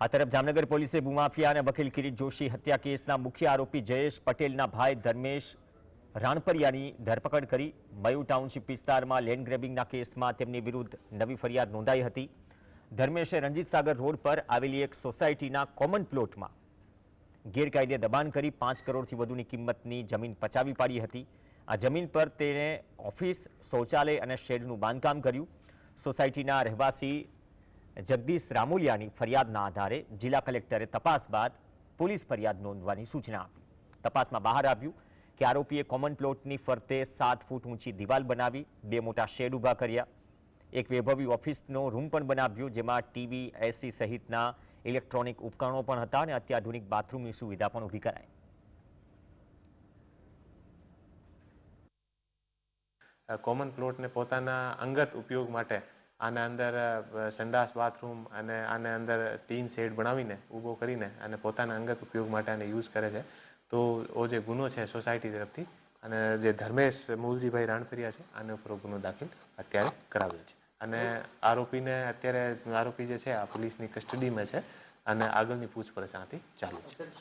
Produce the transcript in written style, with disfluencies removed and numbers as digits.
આ તરફ જામનગર પોલીસે ભૂમાફિયા અને વકીલ કિરીટ જોશી હત્યા કેસના મુખ્ય આરોપી જયેશ પટેલના ભાઈ ધર્મેશ રાણપરિયાની ધરપકડ કરી. મયુ ટાઉનશીપ વિસ્તારમાં લેન્ડ ગ્રેબિંગના કેસમાં તેમની વિરુદ્ધ નવી ફરિયાદ નોંધાઈ હતી. ધર્મેશે રંજીત સાગર રોડ પર આવેલી એક સોસાયટીના કોમન પ્લોટમાં ગેરકાયદે દબાણ કરી 5 કરોડથી વધુની કિંમતની જમીન પચાવી પાડી હતી. આ જમીન પર તેણે ઓફિસ, શૌચાલય અને શેડનું બાંધકામ કર્યું. સોસાયટીના રહેવાસી જગદીશ રામોલિયાની ફરિયાદના આધારે જિલ્લા કલેક્ટરે તપાસ બાદ પોલીસ ફરિયાદ નોંધવાની સૂચના આપી. તપાસમાં બહાર આવ્યું કે આરોપીએ કોમન પ્લોટની ફરતે 7 ફૂટ ઊંચી દિવાલ બનાવી 2 મોટા શેડ ઊભા કર્યા. એક વૈભવી ઓફિસનો રૂમ પણ બનાવ્યો, જેમાં ટીવી, એસી સહિતના ઇલેક્ટ્રોનિક ઉપકરણો પણ હતા અને અત્યાધુનિક બાથરૂમની સુવિધા પણ ઊભી કરાઈ. કોમન પ્લોટને પોતાના અંગત ઉપયોગ માટે આના અંદર સંડાસ, બાથરૂમ અને આને અંદર ટીન શેડ બનાવીને ઊભો કરીને અને પોતાના અંગત ઉપયોગ માટે આને યુઝ કરે છે. તો જે ગુનો છે સોસાયટી તરફથી અને જે ધર્મેશ મૂલજીભાઈ રાણપરિયા છે આના ઉપર ગુનો દાખલ અત્યારે કરાવ્યો છે અને આરોપી જે છે આ પોલીસની કસ્ટડીમાં છે અને આગળની પૂછપરછ આથી ચાલુ છે.